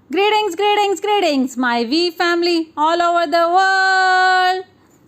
Greetings greetings greetings my we family all over the world.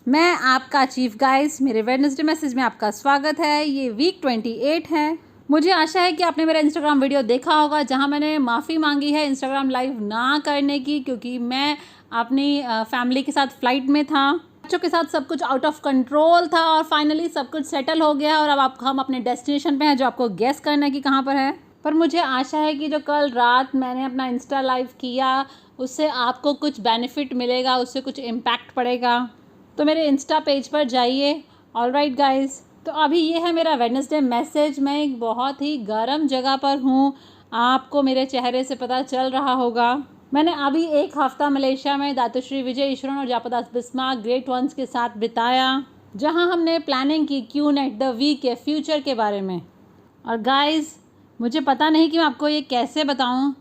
मैं आपका chief guys, मेरे Wednesday message में आपका स्वागत है। ये वीक 28 है। मुझे आशा है कि आपने मेरा इंस्टाग्राम वीडियो देखा होगा जहां मैंने माफ़ी मांगी है इंस्टाग्राम लाइव ना करने की, क्योंकि मैं अपनी फैमिली के साथ फ़्लाइट में था। बच्चों के साथ सब कुछ आउट ऑफ कंट्रोल था और फाइनली सब कुछ सेटल हो गया और अब हम अपने डेस्टिनेशन पे हैं, जो आपको गेस करना है कि कहाँ पर है। पर मुझे आशा है कि जो कल रात मैंने अपना इंस्टा लाइव किया उससे आपको कुछ बेनिफिट मिलेगा, उससे कुछ इम्पैक्ट पड़ेगा। तो मेरे इंस्टा पेज पर जाइए। ऑलराइट गाइस, तो अभी ये है मेरा वेडनेसडे मैसेज। मैं एक बहुत ही गर्म जगह पर हूँ, आपको मेरे चेहरे से पता चल रहा होगा। मैंने अभी एक हफ़्ता मलेशिया में दातुश्री विजय ईश्वरन और जापदास बिस्मार्क ग्रेट वंस के साथ बिताया, जहाँ हमने प्लानिंग की क्यूनेट द वीक के फ्यूचर के बारे में। और गाइस, मुझे पता नहीं कि मैं आपको ये कैसे बताऊं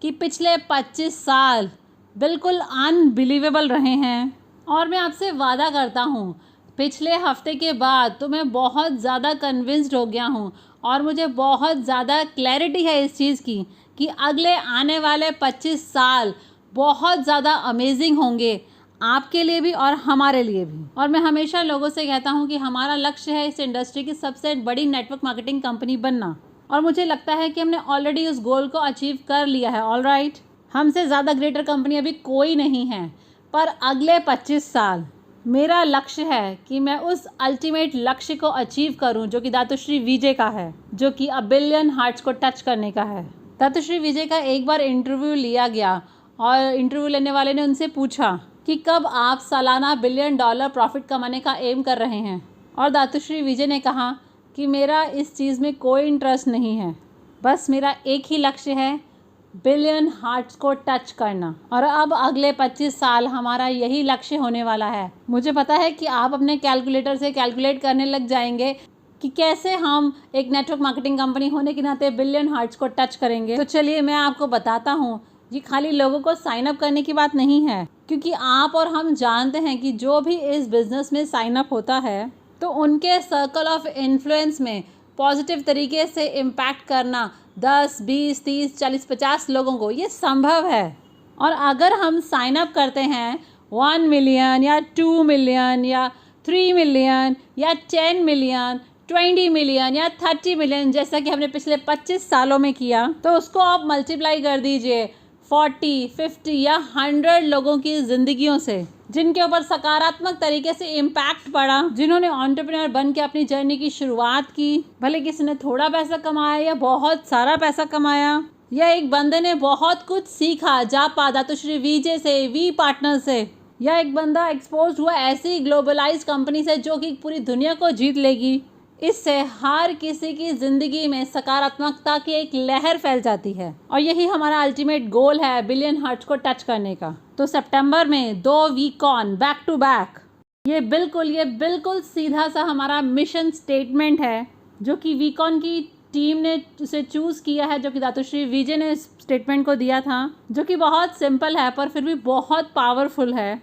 कि पिछले 25 साल बिल्कुल अनबिलीवेबल रहे हैं। और मैं आपसे वादा करता हूं पिछले हफ्ते के बाद तो मैं बहुत ज़्यादा कन्विंस्ड हो गया हूं और मुझे बहुत ज़्यादा क्लैरिटी है इस चीज़ की कि अगले आने वाले 25 साल बहुत ज़्यादा अमेजिंग होंगे, आपके लिए भी और हमारे लिए भी। और मैं हमेशा लोगों से कहता हूं कि हमारा लक्ष्य है इस इंडस्ट्री की सबसे बड़ी नेटवर्क मार्केटिंग कंपनी बनना, और मुझे लगता है कि हमने ऑलरेडी उस गोल को अचीव कर लिया है। ऑलराइट, हमसे ज़्यादा ग्रेटर कंपनी अभी कोई नहीं है, पर अगले 25 साल मेरा लक्ष्य है कि मैं उस अल्टीमेट लक्ष्य को अचीव करूं जो कि दातुश्री विजय का है, जो कि 1 बिलियन हार्ट्स को टच करने का है। दातुश्री विजय का एक बार इंटरव्यू लिया गया और इंटरव्यू लेने वाले ने उनसे पूछा कि कब आप सालाना $1 बिलियन प्रॉफिट कमाने का एम कर रहे हैं। और दातुश्री विजय ने कहा कि मेरा इस चीज़ में कोई इंटरेस्ट नहीं है, बस मेरा एक ही लक्ष्य है, 1 बिलियन हार्ट्स को टच करना। और अब अगले 25 साल हमारा यही लक्ष्य होने वाला है। मुझे पता है कि आप अपने कैलकुलेटर से कैलकुलेट करने लग जाएंगे कि कैसे हम एक नेटवर्क मार्केटिंग कंपनी होने के नाते 1 बिलियन हार्ट्स को टच करेंगे। तो चलिए मैं आपको बताता हूँ, ये खाली लोगों को साइन अप करने की बात नहीं है, क्योंकि आप और हम जानते हैं कि जो भी इस बिज़नेस में साइन अप होता है तो उनके सर्कल ऑफ इन्फ्लुएंस में पॉजिटिव तरीके से इम्पैक्ट करना 10, 20, 30, 40, 50 लोगों को ये संभव है। और अगर हम साइन अप करते हैं 1 मिलियन या 2 मिलियन या 3 मिलियन या 10 मिलियन, 20 मिलियन या 30 मिलियन, जैसा कि हमने पिछले 25 सालों में किया, तो उसको आप मल्टीप्लाई कर दीजिए 40, 50 या 100 लोगों की ज़िंदगियों से, जिनके ऊपर सकारात्मक तरीके से इम्पैक्ट पड़ा, जिन्होंने एंटरप्रेन्योर बन के अपनी जर्नी की शुरुआत की। भले किसी ने थोड़ा पैसा कमाया या बहुत सारा पैसा कमाया, या एक बंदे ने बहुत कुछ सीखा जापा दातुश्री विजय से, वी पार्टनर से, या एक बंदा एक्सपोज हुआ ऐसी ग्लोबलाइज कंपनी से जो कि पूरी दुनिया को जीत लेगी। इससे हर किसी की ज़िंदगी में सकारात्मकता की एक लहर फैल जाती है, और यही हमारा अल्टीमेट गोल है, 1 बिलियन हार्ट्स को टच करने का। तो सितंबर में 2 वीकॉन बैक टू बैक, ये बिल्कुल सीधा सा हमारा मिशन स्टेटमेंट है, जो कि वीकॉन की टीम ने उसे चूज़ किया है, जो कि दातुश्री विजय ने इस स्टेटमेंट को दिया था, जो कि बहुत सिंपल है पर फिर भी बहुत पावरफुल है।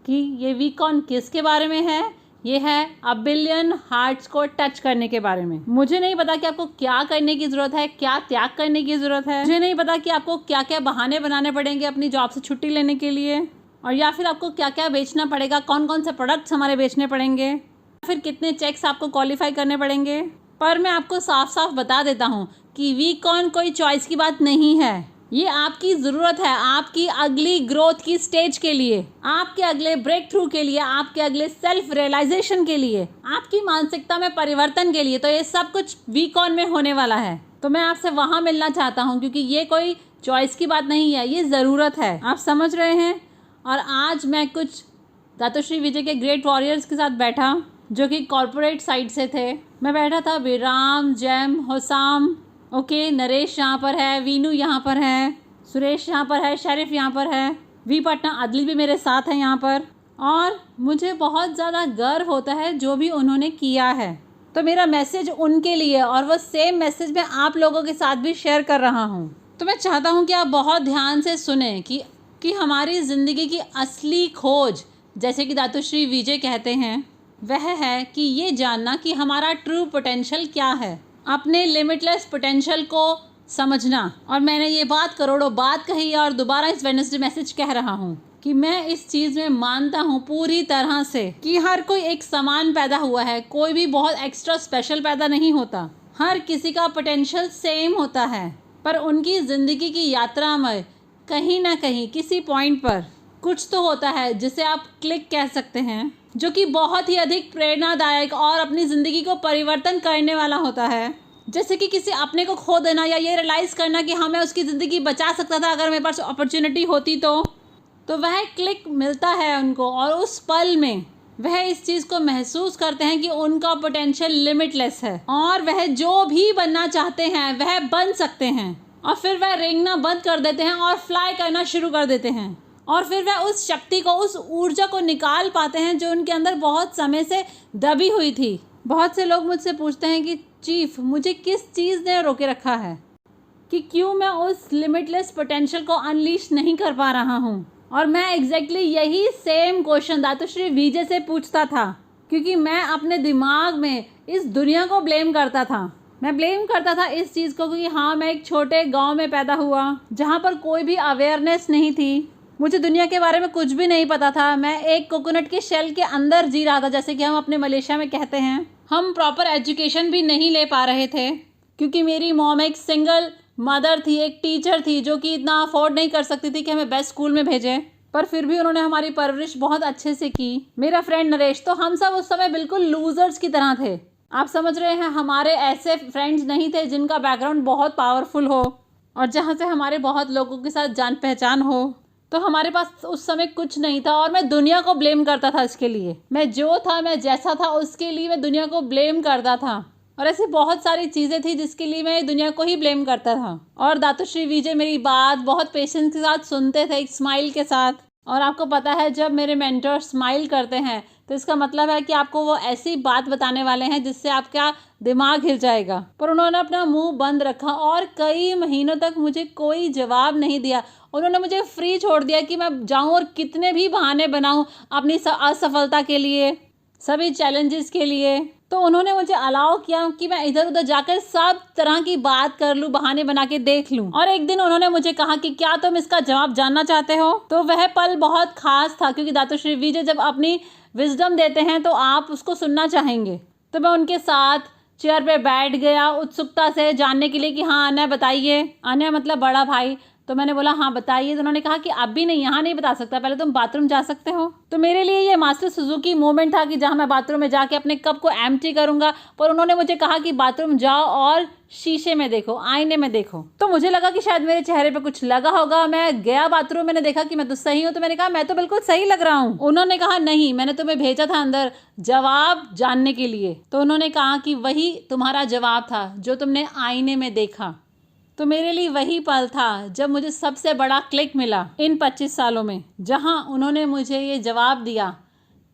कि ये वीकॉन किसके बारे में है? ये है 1 बिलियन हार्ट्स को टच करने के बारे में। मुझे नहीं पता कि आपको क्या करने की ज़रूरत है, क्या त्याग करने की ज़रूरत है। मुझे नहीं पता कि आपको क्या क्या बहाने बनाने पड़ेंगे अपनी जॉब से छुट्टी लेने के लिए, और या फिर आपको क्या क्या बेचना पड़ेगा, कौन कौन से प्रोडक्ट्स हमारे बेचने पड़ेंगे, फिर कितने चेक्स आपको क्वालिफाई करने पड़ेंगे। पर मैं आपको साफ साफ बता देता हूँ कि वीकॉन कोई चॉइस की बात नहीं है। ये आपकी ज़रूरत है, आपकी अगली ग्रोथ की स्टेज के लिए, आपके अगले ब्रेक थ्रू के लिए, आपके अगले सेल्फ रियलाइजेशन के लिए, आपकी मानसिकता में परिवर्तन के लिए। तो ये सब कुछ वीकॉन में होने वाला है। तो मैं आपसे वहाँ मिलना चाहता हूँ, क्योंकि ये कोई चॉइस की बात नहीं है, ये ज़रूरत है। आप समझ रहे हैं। और आज मैं कुछ दातुश्री विजय के ग्रेट वॉरियर्स के साथ बैठा, जो कि कॉरपोरेट साइड से थे। मैं बैठा था विराम, जैम, होसाम, ओके, नरेश यहाँ पर है, वीनू यहाँ पर है, सुरेश यहाँ पर है, शरीफ यहाँ पर है, वी पटना अदली भी मेरे साथ है यहाँ पर। और मुझे बहुत ज़्यादा गर्व होता है जो भी उन्होंने किया है। तो मेरा मैसेज उनके लिए, और वो सेम मैसेज मैं आप लोगों के साथ भी शेयर कर रहा हूँ। तो मैं चाहता हूँ कि आप बहुत ध्यान से सुने कि हमारी ज़िंदगी की असली खोज, जैसे कि दातुश्री विजय कहते हैं, वह है कि ये जानना कि हमारा ट्रू पोटेंशियल क्या है, अपने लिमिटलेस पोटेंशियल को समझना। और मैंने ये बात करोड़ों बात कही और दोबारा इस वेडनेसडे मैसेज कह रहा हूँ कि मैं इस चीज़ में मानता हूँ पूरी तरह से कि हर कोई एक समान पैदा हुआ है, कोई भी बहुत एक्स्ट्रा स्पेशल पैदा नहीं होता। हर किसी का पोटेंशियल सेम होता है, पर उनकी ज़िंदगी की यात्रा में कहीं ना कहीं किसी पॉइंट पर कुछ तो होता है जिसे आप क्लिक कह सकते हैं, जो कि बहुत ही अधिक प्रेरणादायक और अपनी ज़िंदगी को परिवर्तन करने वाला होता है। जैसे कि किसी अपने को खो देना या ये रियलाइज़ करना कि हाँ मैं उसकी ज़िंदगी बचा सकता था अगर मेरे पास अपॉर्चुनिटी होती तो वह क्लिक मिलता है उनको, और उस पल में वह इस चीज़ को महसूस करते हैं कि उनका पोटेंशियल लिमिटलेस है और वह जो भी बनना चाहते हैं वह बन सकते हैं। और फिर वह रेंगना बंद कर देते हैं और फ्लाई करना शुरू कर देते हैं, और फिर वह उस शक्ति को, उस ऊर्जा को निकाल पाते हैं जो उनके अंदर बहुत समय से दबी हुई थी। बहुत से लोग मुझसे पूछते हैं कि चीफ, मुझे किस चीज़ ने रोके रखा है, कि क्यों मैं उस लिमिटलेस पोटेंशियल को अनलीश नहीं कर पा रहा हूँ। और मैं एग्जैक्टली यही सेम क्वेश्चन दातुश्री विजय से पूछता था, क्योंकि मैं अपने दिमाग में इस दुनिया को ब्लेम करता था। मैं ब्लेम करता था इस चीज़ को कि हाँ मैं एक छोटे गांव में पैदा हुआ जहाँ पर कोई भी अवेयरनेस नहीं थी, मुझे दुनिया के बारे में कुछ भी नहीं पता था। मैं एक कोकोनट के शेल के अंदर जी रहा था, जैसे कि हम अपने मलेशिया में कहते हैं। हम प्रॉपर एजुकेशन भी नहीं ले पा रहे थे क्योंकि मेरी मॉम एक सिंगल मदर थी, एक टीचर थी जो कि इतना अफोर्ड नहीं कर सकती थी कि हमें बेस्ट स्कूल में भेजें, पर फिर भी उन्होंने हमारी परवरिश बहुत अच्छे से की। मेरा फ्रेंड नरेश, तो हम सब उस समय बिल्कुल लूजर्स की तरह थे। आप समझ रहे हैं, हमारे ऐसे फ्रेंड्स नहीं थे जिनका बैकग्राउंड बहुत पावरफुल हो और जहाँ से हमारे बहुत लोगों के साथ जान पहचान हो। तो हमारे पास उस समय कुछ नहीं था और मैं दुनिया को ब्लेम करता था इसके लिए। मैं जो था, मैं जैसा था, उसके लिए मैं दुनिया को ब्लेम करता था। और ऐसी बहुत सारी चीज़ें थी जिसके लिए मैं दुनिया को ही ब्लेम करता था। और दातुश्री विजय मेरी बात बहुत पेशेंस के साथ सुनते थे, एक स्माइल के साथ। और आपको पता है, जब मेरे मेंटर स्माइल करते हैं तो इसका मतलब है कि आपको वो ऐसी बात बताने वाले हैं जिससे आपका दिमाग हिल जाएगा। पर उन्होंने अपना मुंह बंद रखा और कई महीनों तक मुझे कोई जवाब नहीं दिया। उन्होंने मुझे फ्री छोड़ दिया कि मैं जाऊं और कितने भी बहाने बनाऊं अपनी असफलता के लिए, सभी चैलेंजेस के लिए। तो उन्होंने मुझे अलाउ किया कि मैं इधर उधर जाकर सब तरह की बात कर लूं, बहाने बना के देख लूं। और एक दिन उन्होंने मुझे कहा कि क्या तुम इसका जवाब जानना चाहते हो। तो वह पल बहुत खास था क्योंकि दातुश्री विजय जब अपनी विजडम देते हैं तो आप उसको सुनना चाहेंगे। तो मैं उनके साथ चेयर पे बैठ गया उत्सुकता से जानने के लिए कि हाँ अनय बताइए। अनय मतलब बड़ा भाई। तो मैंने बोला हाँ बताइए। तो उन्होंने कहा कि अभी नहीं, यहाँ नहीं बता सकता, पहले तुम बाथरूम जा सकते हो। तो मेरे लिए ये मास्टर सुजुकी मोमेंट था कि जहाँ मैं बाथरूम में जाके अपने कप को एम्प्टी करूँगा। पर उन्होंने मुझे कहा कि बाथरूम जाओ और शीशे में देखो, आईने में देखो। तो मुझे लगा कि शायद मेरे चेहरे पे कुछ लगा होगा। मैं गया बाथरूम, मैंने देखा कि मैं तो सही हूँ। तो मैंने कहा मैं तो बिल्कुल सही लग रहा हूँ। उन्होंने कहा नहीं, मैंने तुम्हें भेजा था अंदर जवाब जानने के लिए। तो उन्होंने कहा कि वही तुम्हारा जवाब था जो तुमने आईने में देखा। तो मेरे लिए वही पल था जब मुझे सबसे बड़ा क्लिक मिला इन 25 सालों में, जहां उन्होंने मुझे ये जवाब दिया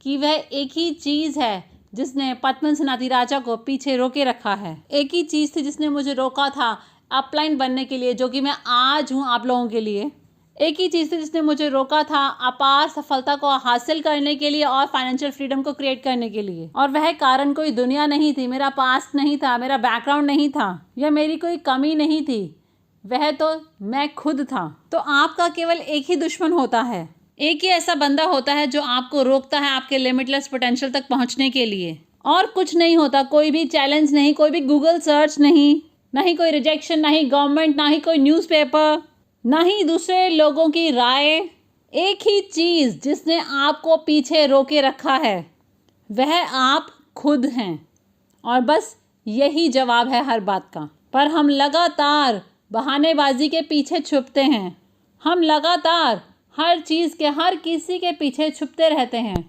कि वह एक ही चीज़ है जिसने पद्मन सनाति राजा को पीछे रोके रखा है। एक ही चीज़ थी जिसने मुझे रोका था अपलाइन बनने के लिए, जो कि मैं आज हूँ आप लोगों के लिए। एक ही चीज़ थी जिसने मुझे रोका था अपार सफलता को हासिल करने के लिए और फाइनेंशियल फ्रीडम को क्रिएट करने के लिए। और वह कारण कोई दुनिया नहीं थी, मेरा पास्ट नहीं था, मेरा बैकग्राउंड नहीं था, या मेरी कोई कमी नहीं थी। वह तो मैं खुद था। तो आपका केवल एक ही दुश्मन होता है, एक ही ऐसा बंदा होता है जो आपको रोकता है आपके लिमिटलेस पोटेंशियल तक पहुंचने के लिए। और कुछ नहीं होता, कोई भी चैलेंज नहीं, कोई भी गूगल सर्च नहीं, ना ही कोई रिजेक्शन, ना ही गवर्नमेंट, ना ही कोई न्यूज़पेपर, ना ही दूसरे लोगों की राय। एक ही चीज़ जिसने आपको पीछे रोके रखा है वह आप खुद हैं। और बस यही जवाब है हर बात का। पर हम लगातार बहानेबाजी के पीछे छुपते हैं। हम लगातार हर चीज़ के, हर किसी के पीछे छुपते रहते हैं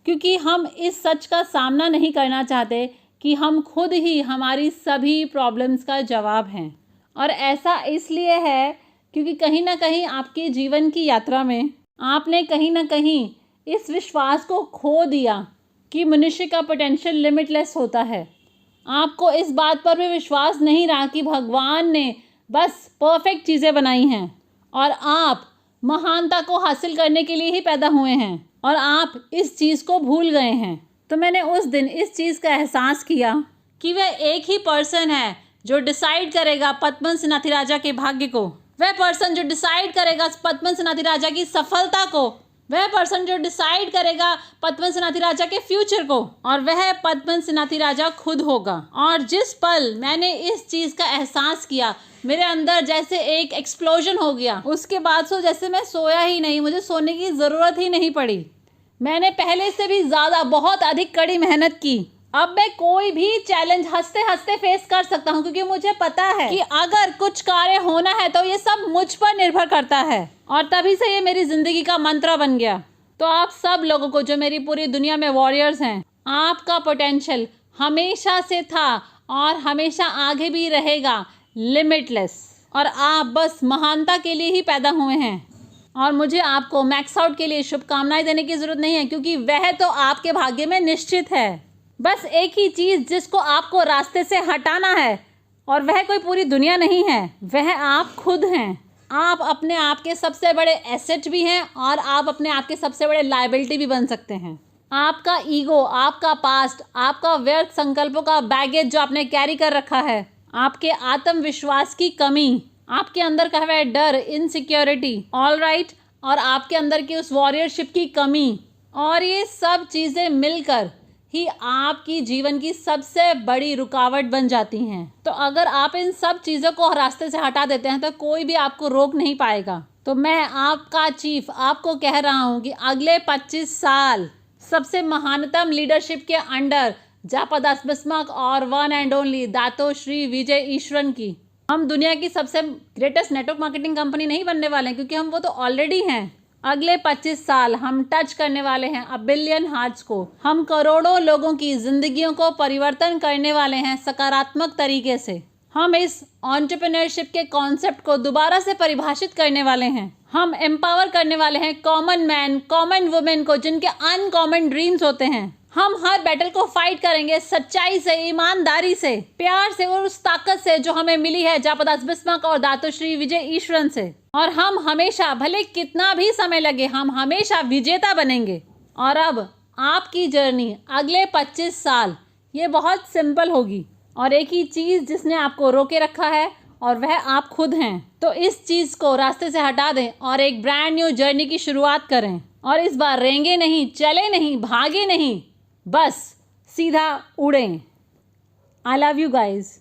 क्योंकि हम इस सच का सामना नहीं करना चाहते कि हम खुद ही हमारी सभी प्रॉब्लम्स का जवाब हैं। और ऐसा इसलिए है क्योंकि कहीं ना कहीं आपके जीवन की यात्रा में आपने कहीं ना कहीं इस विश्वास को खो दिया कि मनुष्य का पोटेंशियल लिमिटलेस होता है। आपको इस बात पर भी विश्वास नहीं रहा कि भगवान ने बस परफेक्ट चीज़ें बनाई हैं और आप महानता को हासिल करने के लिए ही पैदा हुए हैं, और आप इस चीज़ को भूल गए हैं। तो मैंने उस दिन इस चीज़ का एहसास किया कि वह एक ही पर्सन है जो डिसाइड करेगा पद्मन सेनाधिराजा के भाग्य को, वह पर्सन जो डिसाइड करेगा पद्मन सेनाधिराजा की सफलता को, वह पर्सन जो डिसाइड करेगा पद्मन सेनाधिराजा के फ्यूचर को, और वह पद्मन सेनाधिराजा खुद होगा। और जिस पल मैंने इस चीज़ का एहसास किया, मेरे अंदर जैसे एक एक्सप्लोजन हो गया। उसके बाद से जैसे मैं सोया ही नहीं, मुझे सोने की ज़रूरत ही नहीं पड़ी। मैंने पहले से भी ज़्यादा बहुत अधिक कड़ी मेहनत की। अब मैं कोई भी चैलेंज हंसते हंसते फेस कर सकता हूँ, क्योंकि मुझे पता है कि अगर कुछ कार्य होना है तो ये सब मुझ पर निर्भर करता है। और तभी से ये मेरी ज़िंदगी का मंत्र बन गया। तो आप सब लोगों को, जो मेरी पूरी दुनिया में वॉरियर्स हैं, आपका पोटेंशियल हमेशा से था और हमेशा आगे भी रहेगा, लिमिटलेस। और आप बस महानता के लिए ही पैदा हुए हैं। और मुझे आपको मैक्स आउट के लिए शुभकामनाएं देने की ज़रूरत नहीं है, क्योंकि वह तो आपके भाग्य में निश्चित है। बस एक ही चीज़ जिसको आपको रास्ते से हटाना है, और वह कोई पूरी दुनिया नहीं है, वह आप खुद हैं। आप अपने आप के सबसे बड़े एसेट भी हैं और आप अपने आप के सबसे बड़े लायबिलिटी भी बन सकते हैं। आपका ईगो, आपका पास्ट, आपका व्यर्थ संकल्पों का बैगेज जो आपने कैरी कर रखा है, आपके आत्मविश्वास की कमी, आपके अंदर का हुआ डर, इनसिक्योरिटी, ऑल राइट, और आपके अंदर की उस वॉरियरशिप की कमी, और ये सब चीज़ें मिलकर ही आपकी जीवन की सबसे बड़ी रुकावट बन जाती हैं। तो अगर आप इन सब चीज़ों को रास्ते से हटा देते हैं तो कोई भी आपको रोक नहीं पाएगा। तो मैं आपका चीफ आपको कह रहा हूँ कि अगले 25 साल सबसे महानतम लीडरशिप के अंडर जापादास बिस्मार्क और one and only Dato Sri Vijay Eswaran की, हम दुनिया की सबसे ग्रेटेस्ट नेटवर्क मार्केटिंग कंपनी नहीं बनने वाले हैं, क्योंकि हम वो तो ऑलरेडी हैं। अगले 25 साल हम टच करने वाले हैं अ बिलियन हार्ट्स को। हम करोड़ों लोगों की जिंदगियों को परिवर्तन करने वाले हैं सकारात्मक तरीके से। हम इस एंटरप्रेन्योरशिप के कॉन्सेप्ट को दोबारा से परिभाषित करने वाले हैं। हम एम्पावर करने वाले हैं कॉमन मैन, कॉमन वुमेन को, जिनके अनकॉमन ड्रीम्स होते हैं। हम हर बैटल को फाइट करेंगे सच्चाई से, ईमानदारी से, प्यार से और उस ताकत से जो हमें मिली है जापादास बिस्मार्क और दातो श्री विजय ईश्वरन से। और हम हमेशा, भले कितना भी समय लगे, हम हमेशा विजेता बनेंगे। और अब आपकी जर्नी अगले 25 साल ये बहुत सिंपल होगी, और एक ही चीज़ जिसने आपको रोके रखा है, और वह आप खुद हैं। तो इस चीज़ को रास्ते से हटा दें और एक ब्रांड न्यू जर्नी की शुरुआत करें। और इस बार रेंगे नहीं, चले नहीं, भागे नहीं, बस सीधा उड़ें। I love you guys.